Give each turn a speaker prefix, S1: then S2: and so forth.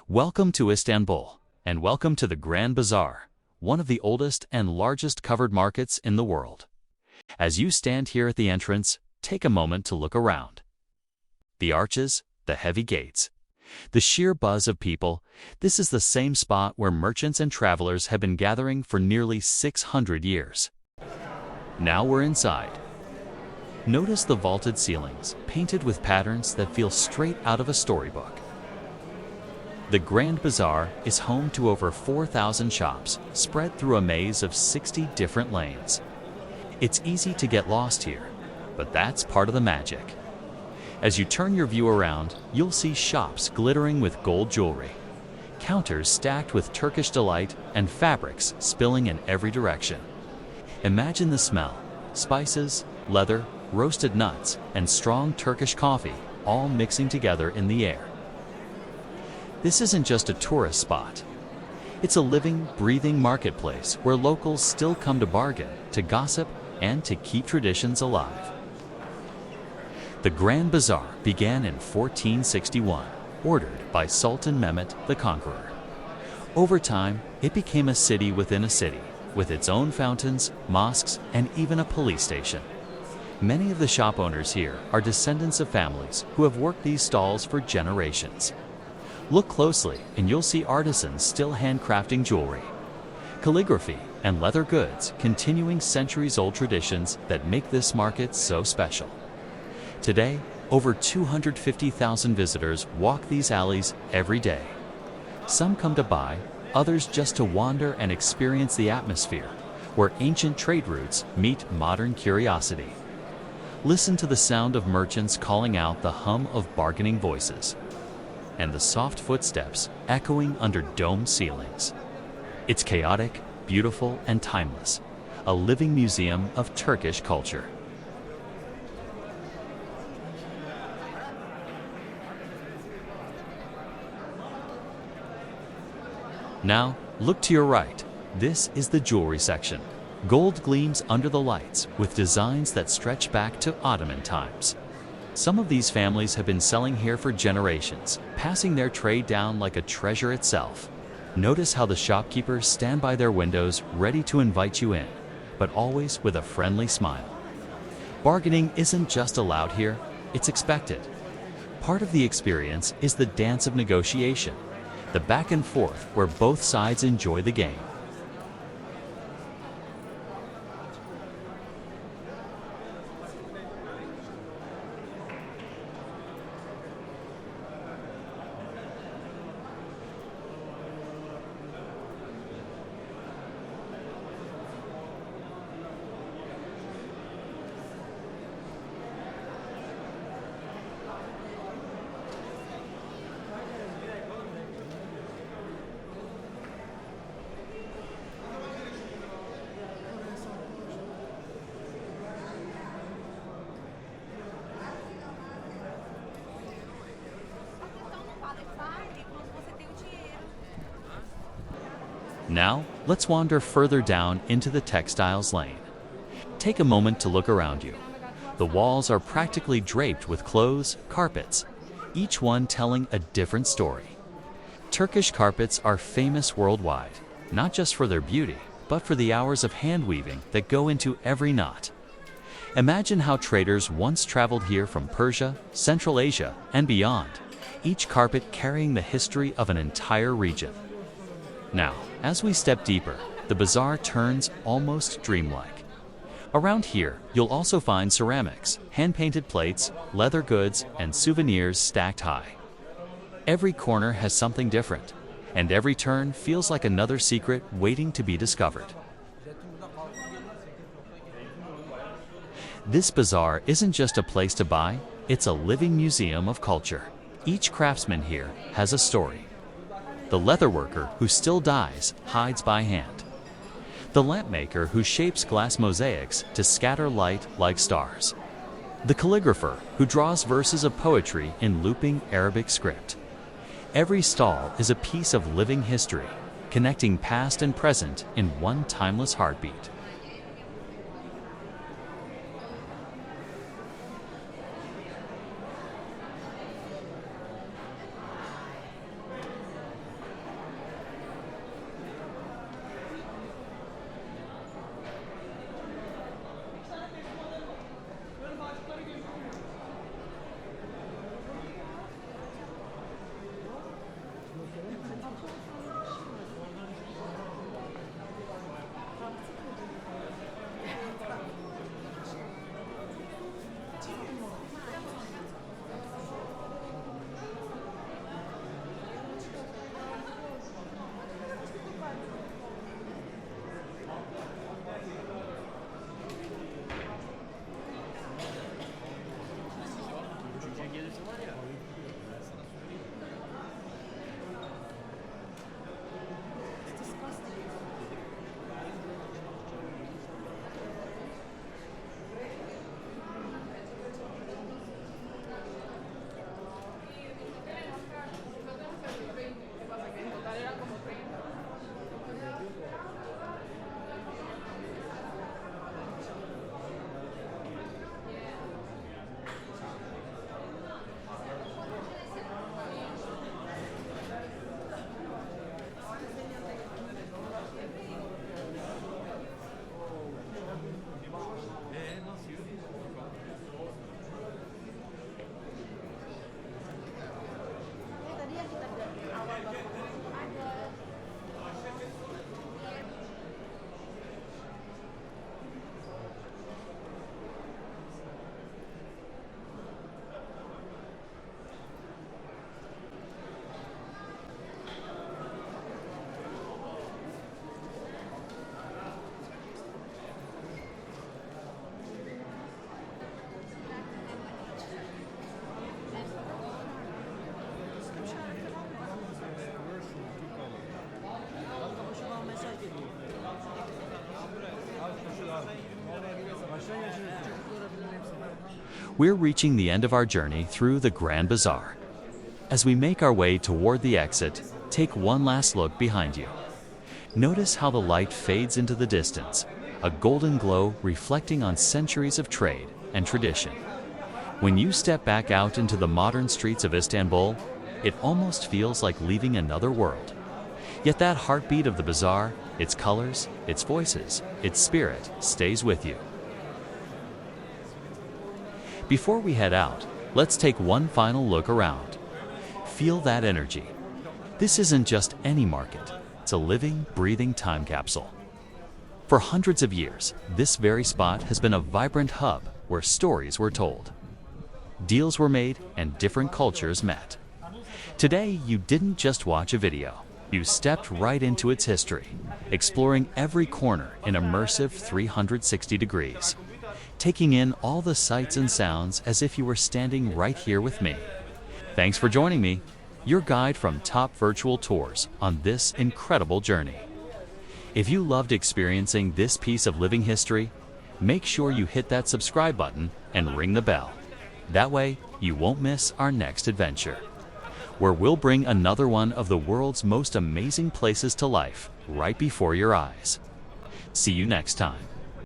S1: Welcome to Istanbul, and welcome to the Grand Bazaar, one of the oldest and largest covered markets in the world. As you stand here at the entrance, take a moment to look around. The arches, the heavy gates, the sheer buzz of people, this is the same spot where merchants and travelers have been gathering for nearly 600 years. Now we're inside. Notice the vaulted ceilings, painted with patterns that feel straight out of a storybook. The Grand Bazaar is home to over 4,000 shops, spread through a maze of 60 different lanes. It's easy to get lost here, but that's part of the magic. As you turn your view around, you'll see shops glittering with gold jewelry, counters stacked with Turkish delight, and fabrics spilling in every direction. Imagine the smell: spices, leather, roasted nuts, and strong Turkish coffee, all mixing together in the air. This isn't just a tourist spot. It's a living, breathing marketplace where locals still come to bargain, to gossip, and to keep traditions alive. The Grand Bazaar began in 1461, ordered by Sultan Mehmet the Conqueror. Over time, it became a city within a city, with its own fountains, mosques, and even a police station. Many of the shop owners here are descendants of families who have worked these stalls for generations. Look closely and you'll see artisans still handcrafting jewelry, calligraphy, and leather goods, continuing centuries-old traditions that make this market so special. Today, over 250,000 visitors walk these alleys every day. Some come to buy, others just to wander and experience the atmosphere, where ancient trade routes meet modern curiosity. Listen to the sound of merchants calling out, the hum of bargaining voices, and the soft footsteps echoing under domed ceilings. It's chaotic, beautiful, and timeless, a living museum of Turkish culture. Now, look to your right. This is the jewelry section. Gold gleams under the lights with designs that stretch back to Ottoman times. Some of these families have been selling here for generations, passing their trade down like a treasure itself. Notice how the shopkeepers stand by their windows ready to invite you in, but always with a friendly smile. Bargaining isn't just allowed here, it's expected. Part of the experience is the dance of negotiation, the back and forth where both sides enjoy the game. Now, let's wander further down into the textiles lane. Take a moment to look around you. The walls are practically draped with clothes, carpets, each one telling a different story. Turkish carpets are famous worldwide, not just for their beauty, but for the hours of hand weaving that go into every knot. Imagine how traders once traveled here from Persia, Central Asia, and beyond, each carpet carrying the history of an entire region. Now, as we step deeper, the bazaar turns almost dreamlike. Around here, you'll also find ceramics, hand-painted plates, leather goods, and souvenirs stacked high. Every corner has something different, and every turn feels like another secret waiting to be discovered. This bazaar isn't just a place to buy, it's a living museum of culture. Each craftsman here has a story. The leather worker who still dyes hides by hand. The lamp maker who shapes glass mosaics to scatter light like stars. The calligrapher who draws verses of poetry in looping Arabic script. Every stall is a piece of living history, connecting past and present in one timeless heartbeat. We're reaching the end of our journey through the Grand Bazaar. As we make our way toward the exit, take one last look behind you. Notice how the light fades into the distance, a golden glow reflecting on centuries of trade and tradition. When you step back out into the modern streets of Istanbul, it almost feels like leaving another world. Yet that heartbeat of the bazaar, its colors, its voices, its spirit stays with you. Before we head out, let's take one final look around. Feel that energy. This isn't just any market, it's a living, breathing time capsule. For hundreds of years, this very spot has been a vibrant hub where stories were told. Deals were made and different cultures met. Today, you didn't just watch a video. You stepped right into its history, exploring every corner in immersive 360 degrees, taking in all the sights and sounds as if you were standing right here with me. Thanks for joining me, your guide from top virtual tours on this incredible journey. If you loved experiencing this piece of living history, make sure you hit that subscribe button and ring the bell. That way, you won't miss our next adventure, where we'll bring another one of the world's most amazing places to life right before your eyes. See you next time.